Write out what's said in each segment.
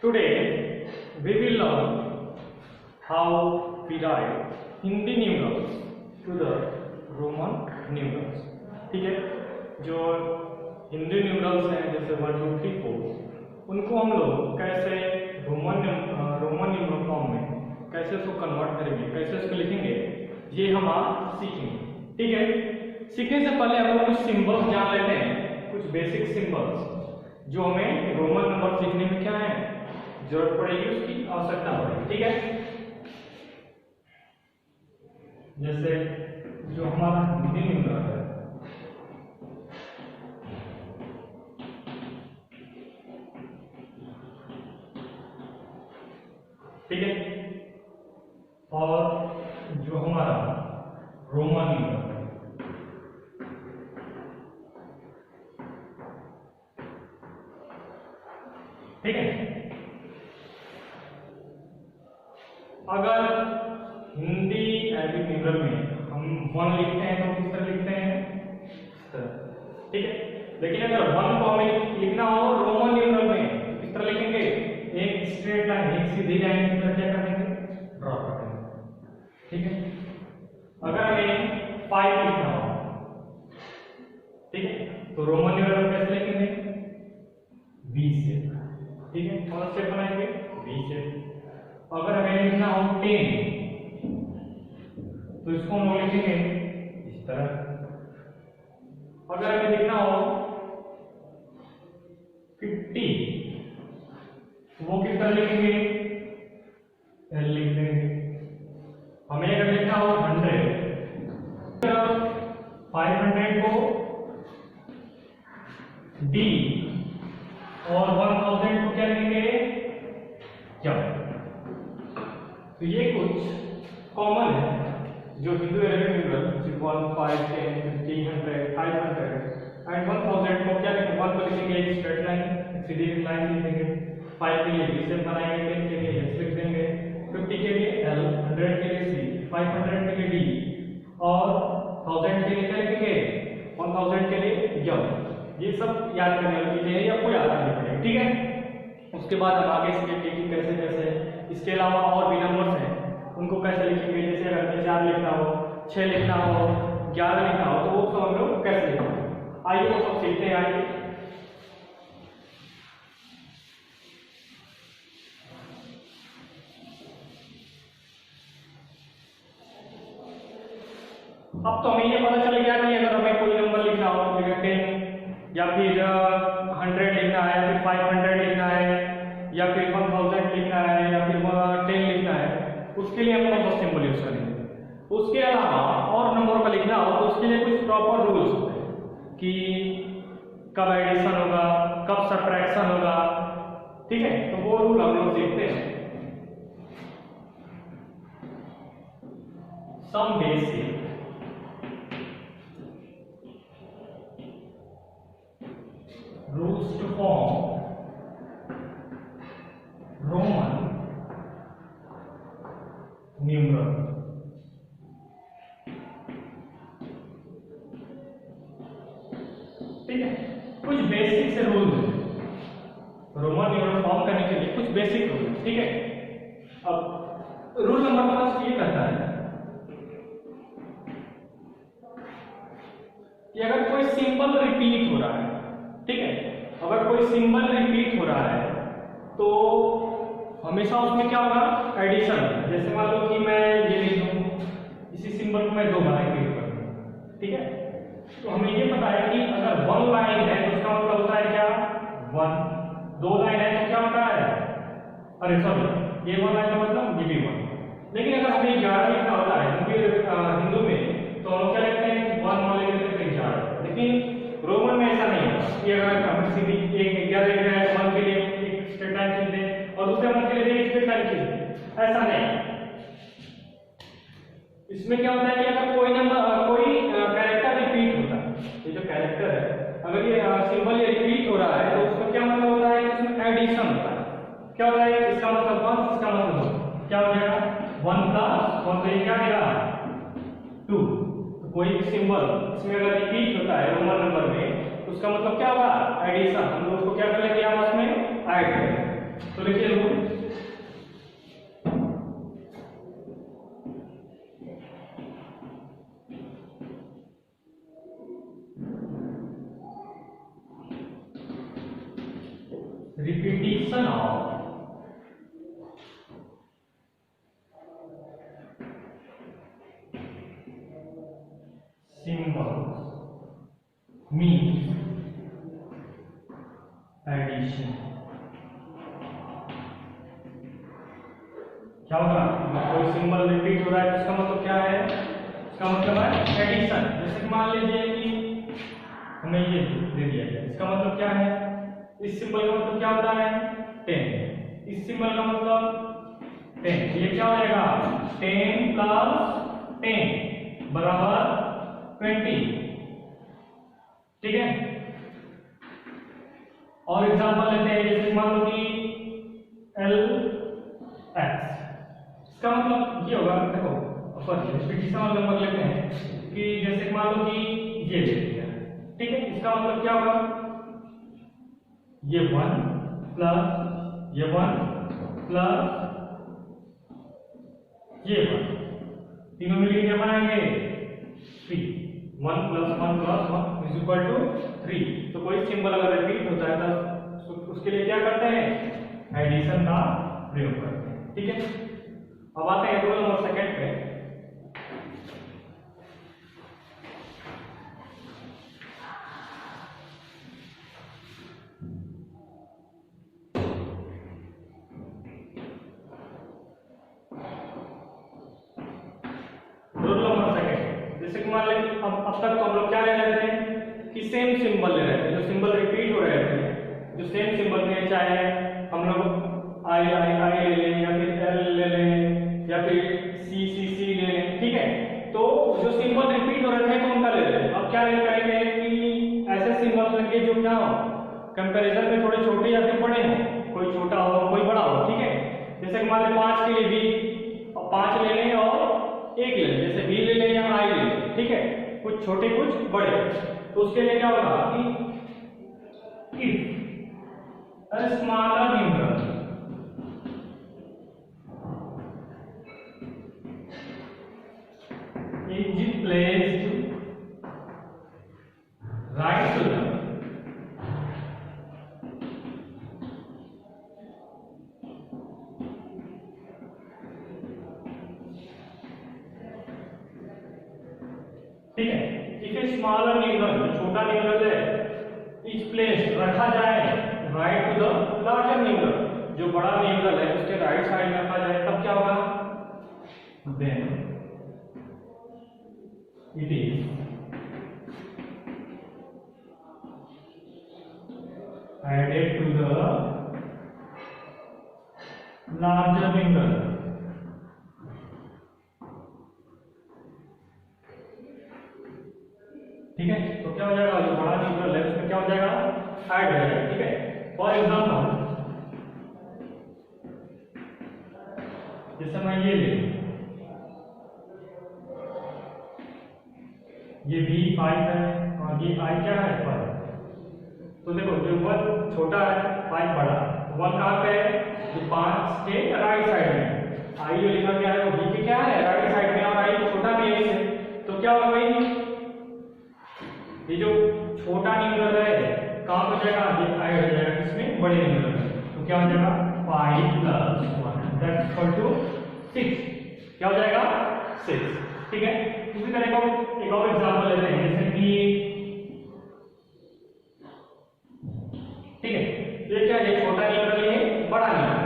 Today we will learn how we write Hindi numerals to the Roman numerals. ठीक है, जो Hindi numerals हैं जैसे 1 2 3 4 उनको हम लोग कैसे रोमन न्यूमरल फॉर्म में कैसे उसको कन्वर्ट करेंगे, कैसे उसको लिखेंगे, ये हम आज सीखेंगे। ठीक है, सीखने से पहले हम लोग कुछ सिंबल्स जान लेते हैं, कुछ बेसिक सिंबल्स जो हमें रोमन नंबर सीखने में क्या है जरूरत पड़ेगी, उसकी आवश्यकता पड़ेगी। ठीक है, जैसे जो हमारा हिंदी न्यूमरल है ठीक है, और जो हमारा रोमन न्यूमरल है ठीक है। अगर हिंदी अरबिक न्यूमरल में हम 1 लिखते हैं तो किस तरह लिखते हैं, इस तरह। ठीक है, लेकिन अगर 1 को हमें लिखना हो रोमन न्यूमरल में किस तरह लिखेंगे, एक स्ट्रेट लाइन, एक सीधी लाइन की तरह क्या करेंगे, ड्रॉ कर देंगे। ठीक है, अगर हमें 5 लिखना हो ठीक है तो रोमन न्यूमरल कैसे लिखेंगे, V से। ठीक है, कौन से बनाएंगे, V से। अगर हमें लिखना हो 10 तो इसको हम लोग लिखेंगे इस तरह। अगर हमें लिखना हो 50 वो किस तरह लिखेंगे, L लिख देंगे। हमें अगर लिखना हो 100 500 को D और 1000 को क्या लिखेंगे, क्या। तो ये कुछ कॉमन है जो हिंदू अरबिक न्यूमरल 1 5 10 50 100 500 एंड 1000 को क्या लिखेंगे, 1 को लिखेंगे एक स्ट्रेट लाइन, सीधी लाइन लिखेंगे। 5 के लिए B से बनाएंगे, 10 के लिए S लिख देंगे, 50 के लिए L, 100 के लिए C, 500 के लिए D और 1000 के लिए क्या लिखेंगे, 1000 के लिए M। ये सब याद करने वाली चीजें हैं, आपको याद करनी पड़ेगी। ठीक है, उसके बाद हम आगे सीखेंगे कि कैसे कैसे इसके अलावा और भी नंबर्स हैं उनको कैसे लिखेंगे। जैसे अगर 4 लिखना हो, 6 लिखना हो, 11 लिखना हो तो वो सब हम लोग कैसे लिखेंगे, आइए वो सब सीखते हैं। आइए अब तो हमें ये पता चल गया कि अगर हमें कोई नंबर लिखना हो, जैसे 10 या फिर 100 लिखना है, फिर 500 लिखना है, या फिर 1000 लिखना है, या फिर 10 लिखना है, उसके लिए हम कौन सा सिंबल यूज करेंगे। उसके अलावा और नंबर का लिखना हो तो उसके लिए कुछ प्रॉपर रूल्स होते हैं कि कब एडिशन होगा, कब सब्ट्रैक्शन होगा। ठीक है, तो वो रूल हम लोग देखते हैं। Some basic rules to form Roman numeral। ठीक है, कुछ बेसिक से रूल है रोमन न्यूमरल फॉर्म करने के लिए, कुछ बेसिक रूल है। ठीक है, अब रूल नंबर 1 ये कहता है कि अगर कोई सिंबल रिपीट हो रहा है, ठीक है, अगर कोई सिंबल रिपीट हो रहा है तो हमेशा उसमें क्या होगा, एडिशन। जैसे मान लो कि मैं ये लिख दूं, इसी सिंबल को मैं 2 बार रिपीट कर दूं। ठीक है, तो हमें ये पता है कि अगर 1 लाइन है तो उसका मतलब होता है क्या, 1। 2 लाइन है तो क्या होता है, अरे सॉरी ये 1 लाइन का मतलब ये भी 1। लेकिन अगर हमें 11 लिखना होता है हिंदू में तो हम क्या लिखते हैं, 1 वाले लिखते हैं 11। लेकिन रोमन में ऐसा नहीं है कि अगर हम सीधी एक 11 लिख रहे हैं तो 1 के लिए एक स्ट्रेट लाइन खींच दें और दूसरे 1 के लिए एक स्ट्रेट लाइन खींच दें, ऐसा नहीं। इसमें क्या होता है कि अगर कोई नंबर कोई कैरेक्टर रिपीट होता है, ये जो कैरेक्टर है अगर ये सिंबल ये रिपीट हो रहा है तो उसका क्या मतलब होता है, इसमें एडिशन होता है। क्या होता है, इसका मतलब 1, इसका मतलब 2, क्या हो जाएगा 1 + 1 तो ये क्या आएगा 2। कोई भी सिंबल इसमें अगर रिपीट होता है रोमन नंबर में तो उसका मतलब क्या होगा, एडिशन। हम लोग उसको क्या कर लेंगे, आपस में ऐड करेंगे। तो लिखिए rule repetition of symbols means addition। क्या होगा? कोई सिंबल रिपीट हो रहा है, इसका मतलब क्या है? इसका मतलब है एडिशन। जैसे कि मान लीजिए कि हमें ये दे दिया गया, इसका मतलब क्या है? इस सिंबल का मतलब क्या होता है? 10। इस सिंबल का मतलब 10। ये क्या हो जाएगा? 10 + 10 बराबर 20। ठीक है। और एग्जांपल लेते हैं, जैसे मान लो कि LX, इसका मतलब ये होगा, देखो अपन रिपीटिशन वाला नंबर लेते हैं कि जैसे मान लो कि ये ले लिया, ठीक है। इसका मतलब क्या होगा? ये 1 प्लस ये 1 प्लस ये 1, तीनों मिलकर क्या बनाएंगे? 3। 1 + 1 + 1 इज इक्वल टू 3। तो कोई सिंबल अगर रिपीट होता है तो उसके लिए क्या करते हैं? एडिशन का प्रयोग करते हैं। ठीक है। अब आते हैं रूल नंबर सेकंड पे। रूल नंबर सेकंड, जैसे कि मान लें अब तक तो हम लोग क्या ले रहे थे कि सेम सिंबल ले रहे थे, जो सिंबल रिपीट हो रहे थे, जो सेम सिंबल थे, चाहे हम लोग आई ले लें या फिर एल ले लें या फिर सी ले लें। ठीक है। तो जो सिंबल रिपीट हो रहे थे तो उनका ले लें। अब क्या करेंगे कि ऐसे सिंबल्स लेंगे जो क्या हो, कंपैरिजन में थोड़े छोटे या फिर बड़े हों, कोई छोटा हो कोई बड़ा हो। ठीक है। जैसे कि मान लें 5 के लिए भी 5 ले लें और 1 ले लें, जैसे बी ले लें या आई ले लें। ठीक है। कुछ छोटे कुछ बड़े। तो उसके लिए क्या होगा कि if a smaller numeral is placed right to the ठीक है। इफ ए स्मॉलर न्यूमरल, जो छोटा न्यूमरल है, इज प्लेस्ड रखा जाए right to the larger numeral, जो बड़ा न्यूमरल है उसके राइट साइड में रखा जाए, तब क्या होगा? Then it is added to the larger numeral. ठीक है। तो क्या हो जाएगा? जो बड़ा न्यूमरल है उसमें क्या हो जाएगा? ऐड हो जाएगा। ठीक है। फॉर एग्जांपल जैसे मैं ये ले, ये भी 5 है और ये I क्या है? 5। तो देखो जो 1 छोटा है 5 बड़ा, 1 कहाँ पे है? जो 5 के राइट साइड में। I जो लिखा गया है वो B के क्या है? राइट साइड में, और I छोटा भी है इससे। तो क्या होगा भाई? ये जो छोटा न्यूमरल है कहाँ पे जाएगा? ये ऐड हो जाएगा इसमें बड़े न्यूमरल में। तो क्या हो जाएगा? 5 + 1 दैट्स इक्वल टू 6। क्या हो जाएगा? 6। ठीक है। उसी तरह का एक और एग्जांपल लेते हैं, जैसे कि ठीक है, ये क्या है? छोटा न्यूमरल है बड़ा न्यूमरल।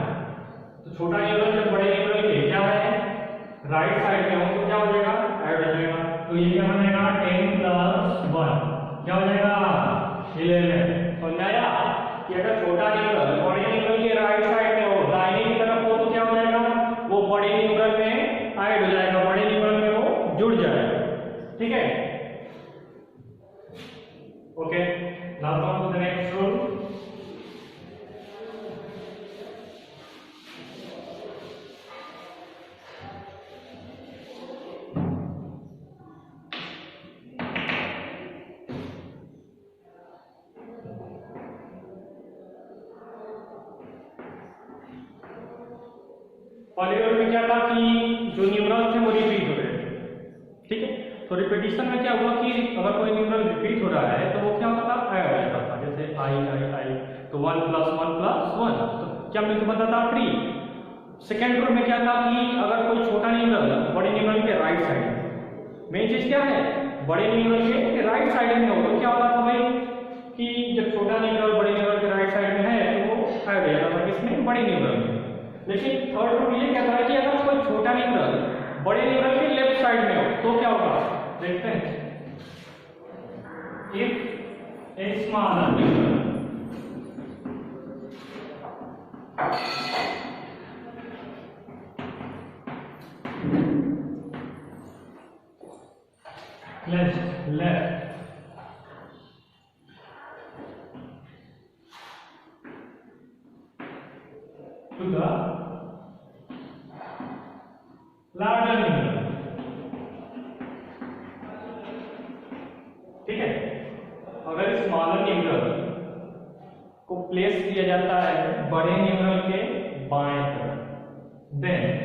तो छोटा न्यूमरल जब बड़े न्यूमरल के क्या है? राइट साइड में हो तो क्या हो जाएगा? ऐड हो जाएगा। तो ये क्या बनेगा? 10 + 1 क्या हो जाएगा? 11। समझ में आया कि अगर छोटा न्यूमरल बड़े न्यूमरल के राइट साइड में हो, दाहिने की तरफ हो, तो क्या हो जाएगा? वो बड़े न्यूमरल में ऐड हो जाएगा, बड़े न्यूमरल में वो जुड़ जाएगा। ठीक है। Okay, now come to the next rule. पहले लेवल में क्या था कि जो न्यूमरल थे वो रिपीट हो रहे थे, ठीक है। तो रिपीटिशन में क्या हुआ कि अगर कोई न्यूमरल रिपीट हो रहा है तो वो क्या होता था, ऐड हो जाता था, जैसे आई आई आई, तो 1 + 1 + 1, तो क्या मिलकर बनता था 3। सेकेंड रूल में क्या था कि अगर कोई छोटा न्यूमरल बड़े न्यूमरल के राइट साइड में, मेन चीज क्या है, बड़े न्यूमरल के राइट साइड में हो तो क्या होता था भाई कि जब छोटा न्यूमरल बड़े न्यूमरल के राइट साइड में है तो वो ऐड हो जाता था किसमें, बड़े न्यूमरल में। लेकिन थर्ड रूल ये कहता है कि अगर कोई छोटा न्यूमरल बड़े न्यूमरल के लेफ्ट साइड में हो तो क्या होगा, देखते हैं। If a smaller numeral left to the larger numeral, ठीक है। अगर स्मॉलर न्यूमरल को प्लेस किया जाता है बड़े न्यूमरल के बाएं तरफ, then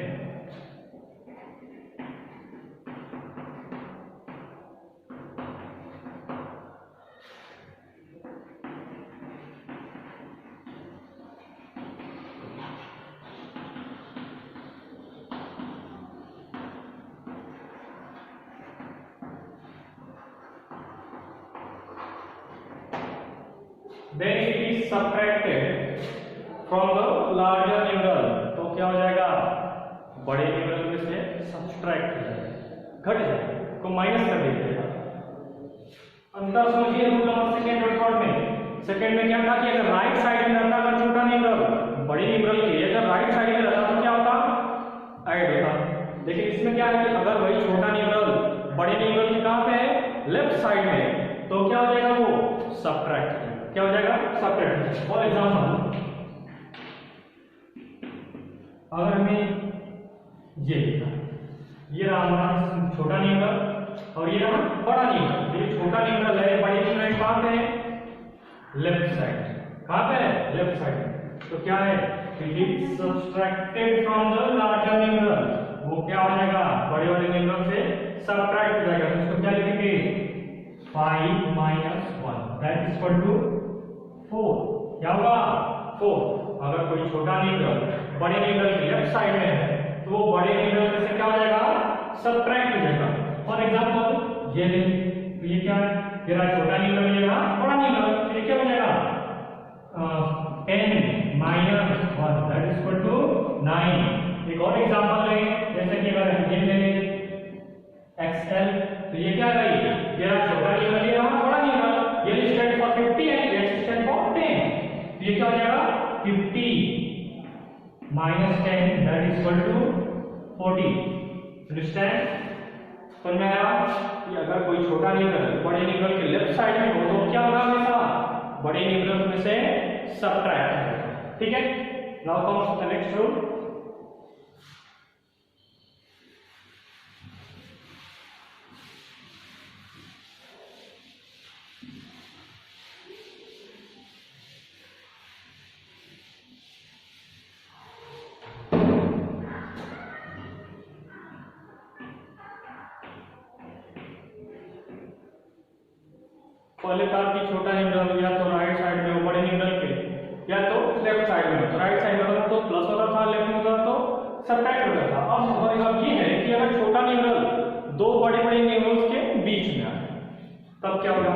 it is subtracted from the larger numeral, तो क्या हो जाएगा, बड़े न्यूमरल में से सब्सट्रैक्ट हो जाएगा, घट जाएगा, को माइनस कर दिया जाएगा। अंतर समझिए रूल नंबर सेकंड और थर्ड में। सेकंड में क्या था कि अगर राइट साइड में रहता अगर छोटा न्यूमरल बड़े न्यूमरल के, अगर राइट साइड में रहता तो क्या होता, ऐड होता। लेकिन इसमें क्या है कि अगर वही छोटा न्यूमरल बड़े न्यूमरल के कहां पे है, लेफ्ट साइड में, तो क्या हो जाएगा, वो सब्ट्रैक्ट, क्या हो जाएगा, सब्ट्रैक्ट। फॉर एग्जांपल अगर हमें ये लिखा, ये रहा हमारा छोटा न्यूमरल और ये रहा बड़ा न्यूमरल, ये छोटा न्यूमरल है, बड़े न्यूमरल कहां पे है, लेफ्ट साइड, कहां पे है, लेफ्ट साइड, तो क्या है, it is subtracted from the larger numeral, वो क्या हो जाएगा, बड़े वाले न्यूमरल से सब्ट्रैक्ट हो जाएगा। तो इसको क्या लिखेंगे, 5 - 1 दैट इज इक्वल टू 4, क्या होगा, 4। अगर कोई छोटा न्यूमरल बड़े न्यूमरल के लेफ्ट साइड में है तो वो बड़े न्यूमरल में से क्या हो जाएगा, सब्ट्रैक्ट हो जाएगा। फॉर एग्जांपल ये ले, तो ये क्या है, तेरा छोटा न्यूमरल, ये रहा बड़ा न्यूमरल, तो ये क्या हो जाएगा, 10 - 1 दैट इज इक्वल टू 9। एक और एग्जांपल लें, जैसे कि अगर हम ये लें XL, तो ये क्या रही, ये रहा छोटा न्यूमरल, ये रहा बड़ा न्यूमरल, ये स्टैंड फॉर 50 है, ये स्टैंड फॉर 10, तो ये क्या हो जाएगा, 50 - 10 that is equal to 40। Understand, समझ में आया कि अगर कोई छोटा न्यूमरल बड़े न्यूमरल के लेफ्ट साइड में हो तो क्या होगा, हमेशा बड़े न्यूमरल में से सब्ट्रैक्ट होगा, ठीक है। Now comes the next rule. पहले था कि छोटा न्यूमरल या तो राइट साइड में हो बड़े न्यूमरल के, या तो लेफ्ट साइड में, तो राइट साइड में तो प्लस होता था, लेफ्ट में होता तो सब्ट्रैक्ट होता था। अब ये है कि अगर छोटा न्यूमरल दो बड़े बड़े न्यूमरल्स के बीच में आए तब क्या होगा,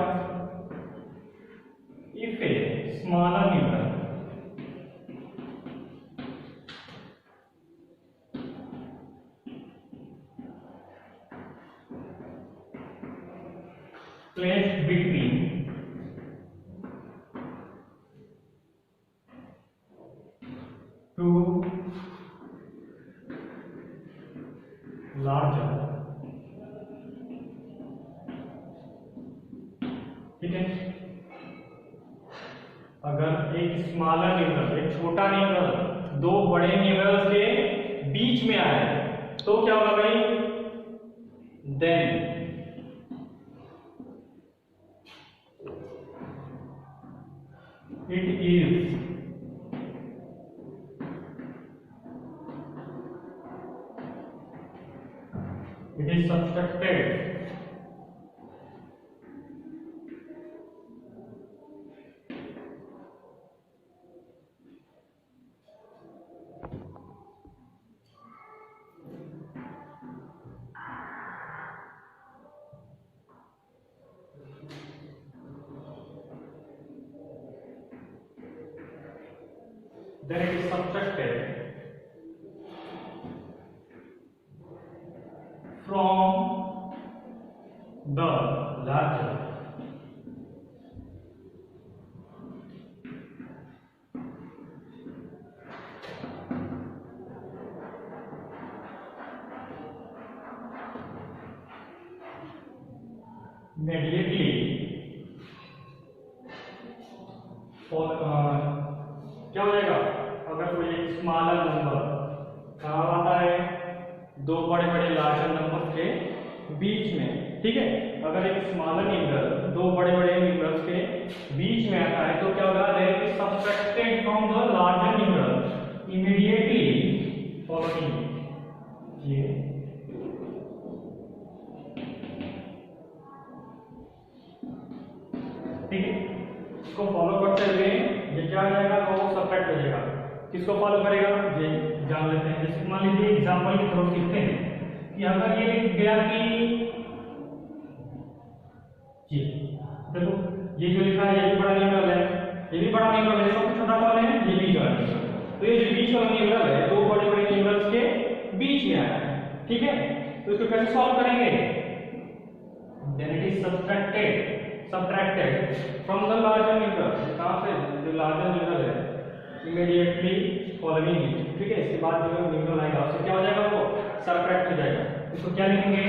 if a smaller numeral placed between two larger, ठीक है। अगर एक स्मॉलर न्यूमरल, एक छोटा न्यूमरल दो बड़े न्यूमरल्स के बीच में आए तो क्या होगा भाई, then it is then it is subtracted from the larger immediately for क्या हो जाएगा अगर कोई एक स्मॉलर नंबर कहाँ आता है, दो बड़े बड़े लार्जर नंबर के बीच में, ठीक है। अगर एक स्मॉलर नंबर दो बड़े बड़े नंबर्स के बीच में आता है तो क्या होगा, there is subtracted from the larger number immediately following ये ठीक है। इसको फॉलो करते हुए ये क्या आ जाएगा, तो सब्ट्रैक्ट हो जाएगा। किसको फॉलो करेगा ये जान लेते हैं। जैसे मान लीजिए एग्जांपल की तरफ सीखते हैं कि अगर ये लिख गया कि ये देखो ये जो लिखा है ये भी बड़ा न्यूमरल है, ये भी बड़ा न्यूमरल है, सबसे छोटा कौन है, ये बीच वाला। तो ये जो बीच वाला न्यूमरल है दो बड़े बड़े न्यूमरल्स के बीच में आया है, ठीक है। तो इसको कैसे सॉल्व करेंगे, then it is subtracted from the larger numeral, कहाँ से, जो larger numeral है immediately following it, ठीक है। इसके बाद जो numeral आएगा उससे क्या हो जाएगा, वो सब्ट्रैक्ट हो जाएगा। इसको क्या लिखेंगे,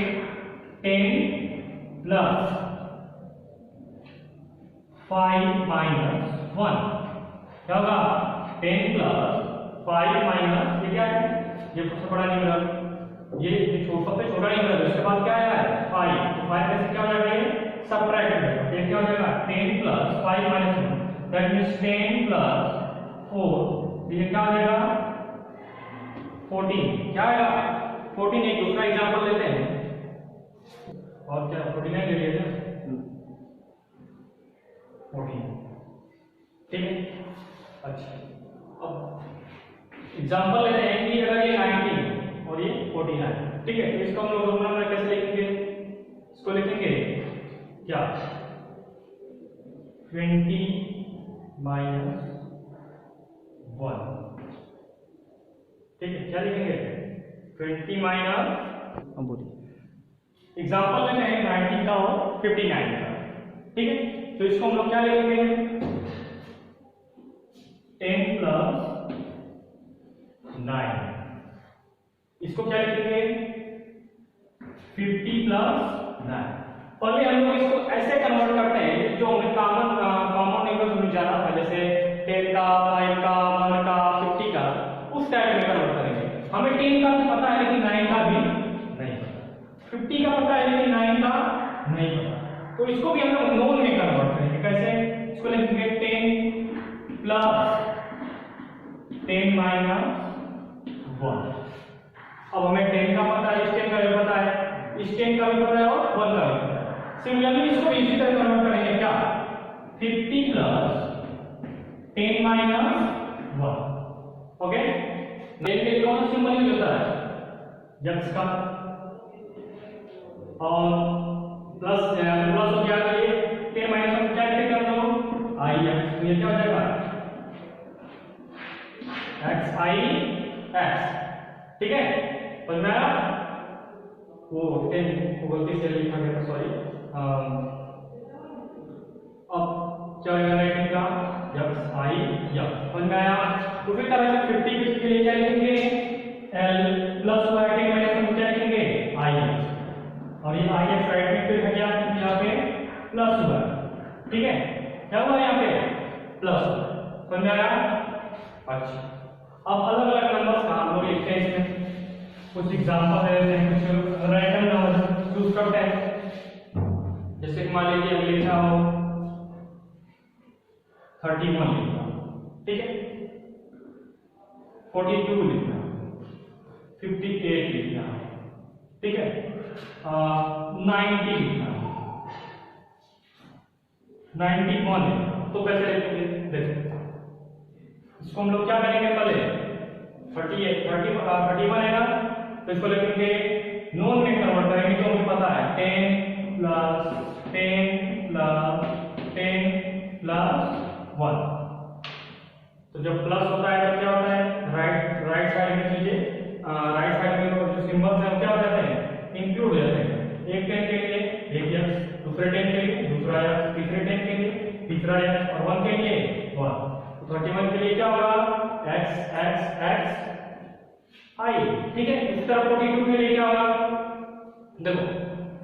10 प्लस 5 माइनस 1 क्या होगा, 10 प्लस 5 माइनस ये क्या है, ये सबसे बड़ा न्यूमरल, ये सबसे छोटा न्यूमरल, उसके बाद क्या आया है 5, तो 5 में से क्या हो जाएगा, सब्ट्रैक्ट हो जाएगा। ये क्या हो जाएगा, 10 plus 5 minus 1, that means 10 plus 4, ये क्या हो जाएगा 14, क्या आएगा 14। एक दूसरा एग्जांपल लेते हैं, और क्या 49 ले लिया 14, ठीक है। अच्छा अब एग्जांपल लेते हैं कि अगर ये 19 और ये 49, ठीक है। तो इसको हम लोग रोमन में कैसे लिखेंगे, इसको लिखेंगे क्या 20 माइनस 1, ठीक है। क्या लिखेंगे 20 माइनस, हम बोलिए एग्जांपल लेते हैं 19 का और 59 का, ठीक है। तो इसको हम लोग क्या लिखेंगे 10 प्लस 9, इसको क्या लिखेंगे 50 प्लस 9। पहले हम लोग इसको ऐसे कन्वर्ट करते हैं जो हमें कॉमन नंबर मिल जा रहा था, जैसे 10 का 5 का 1 का 50 का, उस टाइप में कन्वर्ट करेंगे। हमें 10 का भी पता है लेकिन 9 का भी नहीं पता, 50 का पता है लेकिन 9 का नहीं पता, तो इसको भी हम लोग नोन में कन्वर्ट करेंगे। कैसे, इसको लिखेंगे 10 प्लस 10 माइनस 1। अब हमें 10 का पता है, इस 10 का भी पता है, इस 10 का भी पता है और 1 का भी पता है। सिमिलरली इसको इसी तरह कन्वर्ट करेंगे, क्या 50 प्लस 10 माइनस 1, ओके। देन के कौन सा सिंबल यूज होता है, x का, और प्लस हो गया, तो ये 10 माइनस 1 क्या लिखेंगे हम लोग i x, तो ये क्या हो जाएगा x i x, ठीक है। और मैं वो 10 को गलती से लिखा गया था, सॉरी। अब क्या होगा 19 का x i x, समझ में आया। उसी तरह से 50 के लिए क्या लिखेंगे l प्लस हुआ 10 माइनस 1 क्या लिखेंगे i x, और ये i x राइट में फिर है क्या, यहाँ पे प्लस हुआ, ठीक है। क्या हुआ यहाँ पे प्लस, समझ में आया। अच्छा अब अलग अलग नंबर्स का हम लोग लिखते हैं, इसमें कुछ एग्जांपल दे देते हैं, कुछ रैंडम नंबर यूज करते हैं। जैसे मान लीजिए हम लिखा हो 31 लिखना, ठीक है, 42 लिखना, 58 लिखना, ठीक है। 90 लिखना है, 91 है, तो कैसे लिखेंगे? देखो इसको हम लोग क्या करेंगे, पहले 31 है ना, तो इसको लिखेंगे नोन में कन्वर्ट करेंगे, तो हमें पता है 10 प्लस 10 प्लस 10 प्लस 1। तो जब प्लस होता है तो क्या होता है, राइट साइड में चीजें, राइट साइड में जो सिंबल्स हैं वो क्या हो जाते हैं, इंक्लूड हो जाते हैं। एक 10 के लिए एक यक्स, दूसरे 10 के लिए दूसरा यक्स, तीसरे 10 के लिए तीसरा यक्स, और 1 के लिए 1। तो 31 के लिए क्या होगा, x x x i, ठीक है। इस तरह 42 के लिए क्या होगा, देखो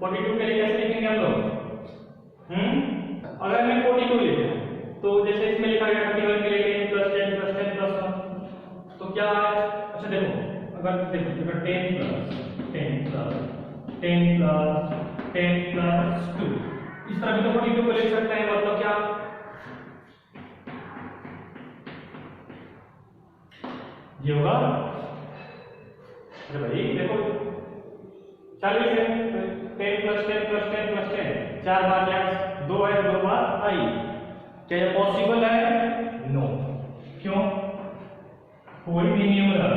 42 के लिए कैसे लिखेंगे हम लोग, अगर मैं 42 लेते हैं तो जैसे इसमें लिखा गया 31 के लिए 10 प्लस 10 प्लस 10 प्लस 1, तो क्या है, अच्छा देखो अगर 10 प्लस 10 प्लस 10 प्लस 10 प्लस 2, इस तरह भी तो 42 को लिख सकते हैं, मतलब क्या ये होगा, अरे भाई देखो 40 है, 10 प्लस 10 प्लस 10 प्लस 10, 4 बार x, 2 है 2 बार i, क्या ये पॉसिबल है? नो। क्यों? कोई भी न्यूमरल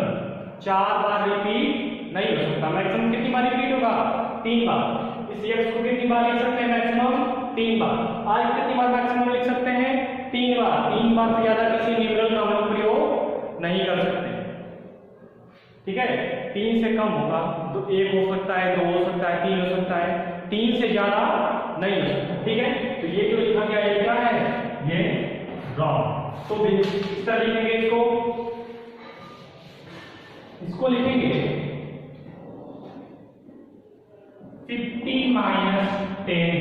4 बार रिपीट नहीं हो सकता। मैक्सिमम कितनी बार रिपीट होगा? 3 बार। इस x को कितनी बार लिख सकते हैं? Maximum 3 bar. i कितनी बार मैक्सिमम लिख सकते हैं? 3 बार। 3 बार से ज्यादा किसी न्यूमरल का हम लोग प्रयोग नहीं कर सकते, ठीक है। 3 से कम होगा तो 1 हो सकता है, 2 हो सकता है, 3 हो सकता है, 3 से ज्यादा नहीं हो सकता, ठीक है। तो ये जो लिखा गया है क्या है, ये रॉन्ग। तो इस तरह लिखेंगे इसको लिखेंगे 50 माइनस 10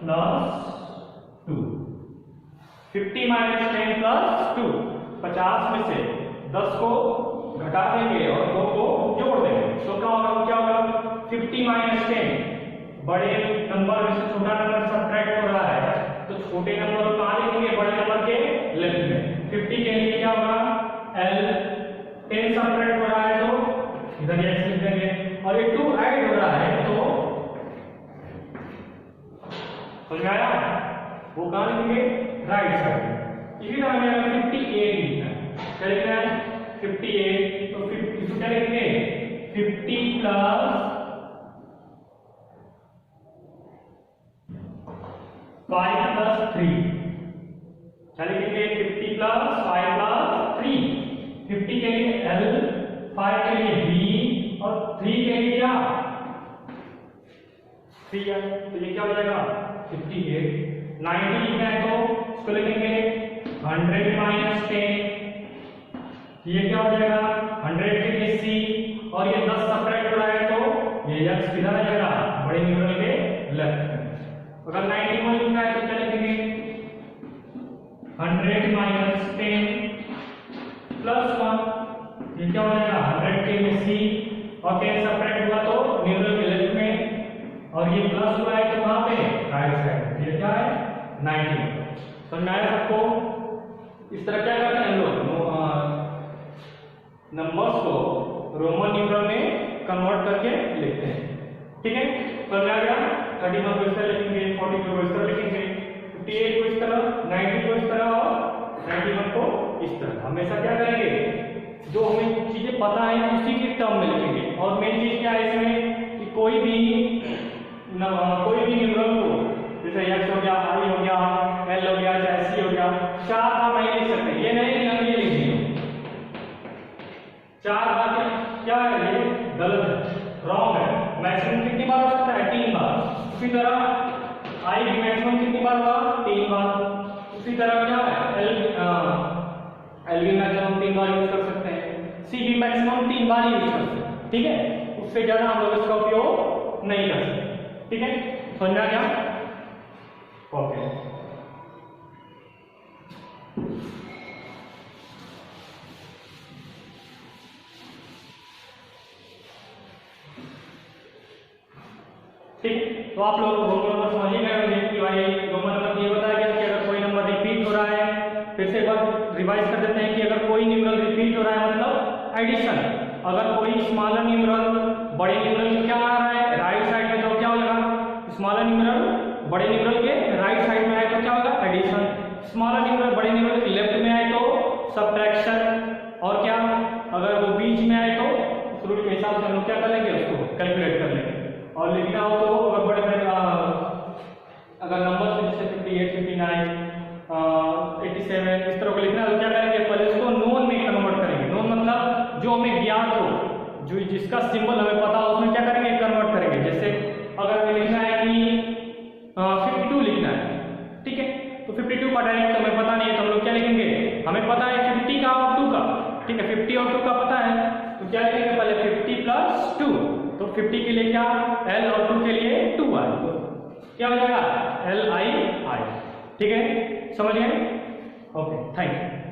प्लस 2, 50 माइनस 10 प्लस 2, 50 में से 10 को घटा देंगे और 2 को जोड़ देंगे, तो क्या होगा 50 माइनस 10, बड़े नंबर में से छोटा नंबर सब्ट्रैक्ट हो रहा है, तो छोटे नंबर को कहां लिखेंगे? बड़े नंबर के लेफ्ट में। 50 के लिए क्या होगा, L, 10 सब्ट्रैक्ट हो रहा है तो इधर x लिख देंगे, और ये 2 ऐड हो रहा है तो समझ में आया, वो कहां लिखेंगे? Right side. इसी तरह हमें 58 लिखना है, क्या लिखना है? 58, तो 50 क्या लिखेंगे? 50 प्लस 5 प्लस 3, क्या लिखेंगे? 50 प्लस 5 प्लस 3। 50 के लिए L, 5 के लिए V, और 3 के लिए क्या? 3 है, तो ये क्या हो जाएगा? 58। 90 लिखना है तो इसको लिखेंगे 100 माइनस 10, ये क्या हो जाएगा? 100 के लिए C, और ये 10 सब्ट्रैक्ट हो रहा है तो ये x किधर आ जाएगा? बड़े न्यूमरल के लेफ्ट में। अगर 91 लिखना है तो क्या लिखेंगे? 100 माइनस 10 प्लस 1, ये क्या हो जाएगा? 100 के लिए C, और 10 सब्ट्रैक्ट हुआ तो न्यूमरल के लेफ्ट में, और ये प्लस हुआ है तो कहां पे? Right side. ये क्या है? 90। समझ में आया सबको? इस तरह क्या करते हैं हम लोग, नंबर्स को रोमन न्यूमरल में कन्वर्ट करके लिखते हैं, ठीक है। समझ में आ गया? 31 को इस तरह लिखेंगे, 42 को इस तरह लिखेंगे, 58 को इस तरह, 90 को इस तरह, और 91 को इस तरह। हमेशा क्या करेंगे, जो हमें चीजें पता है उसी के टर्म में लिखेंगे। और मेन चीज क्या है इसमें कि कोई भी न्यूमरल को, जैसे x हो गया, i हो गया, l हो गया, चाहे c हो गया, 4 बार नहीं लिख सकते। ये नहीं कि हम ये लिख दिए 4 बार, क्या है ये? गलत है, रॉन्ग है। मैक्सिमम कितनी बार हो सकता है? 3 बार। उसी तरह i भी मैक्सिमम कितनी बार होगा? 3 बार। उसी तरह क्या है? l भी मैक्सिमम 3 बार यूज कर सकते हैं, c भी मैक्सिमम 3 बार यूज कर सकते हैं, ठीक है। उससे ज्यादा हम लोग इसका उपयोग नहीं कर सकते, ठीक है। समझा क्या? ओके। ठीक, तो आप लोग रोमन नंबर समझ ही गए होंगे कि भाई रोमन नंबर ये बताया गया कि अगर कोई नंबर रिपीट हो रहा है, फिर से एक बार रिवाइज कर देते हैं कि अगर कोई न्यूमरल रिपीट हो रहा है मतलब एडिशन, अगर कोई स्मॉलर न्यूमरल बड़े न्यूमरल क्या आ रहा है राइट साइड में, तो क्या होगा स्मॉलर न्यूमरल बड़े न्यूमरल के राइट साइड में आए तो क्या होगा एडिशन, स्मॉलर न्यूमरल बड़े न्यूमरल के लेफ्ट में आए तो सब्ट्रैक्शन, और क्या अगर वो बीच में आए तो उस रूट के हिसाब से हम लोग क्या कर लेंगे उसको कैलकुलेट कर लेंगे। और लिखना हो तो अगर बड़े बड़े अगर नंबर जैसे 58 59 87 इस तरह को लिखना है तो क्या करेंगे पहले इसको नोन में कन्वर्ट करेंगे। नोन मतलब जो हमें ज्ञात हो, जो जिसका सिंबल हमें पता हो उसमें क्या करेंगे कन्वर्ट करेंगे। जैसे अगर हमें लिखना है कि 52 लिखना है, ठीक है, तो 52 का डायरेक्ट हमें पता नहीं है तो हम लोग क्या लिखेंगे, हमें पता है 50 का और 2 का, ठीक है 50 और 2 का पता है तो क्या लिखेंगे पहले 50 प्लस 2, तो 50 के लिए क्या L और 2 के लिए 2i, तो क्या हो जाएगा LII, ठीक है समझ गए, ओके थैंक यू।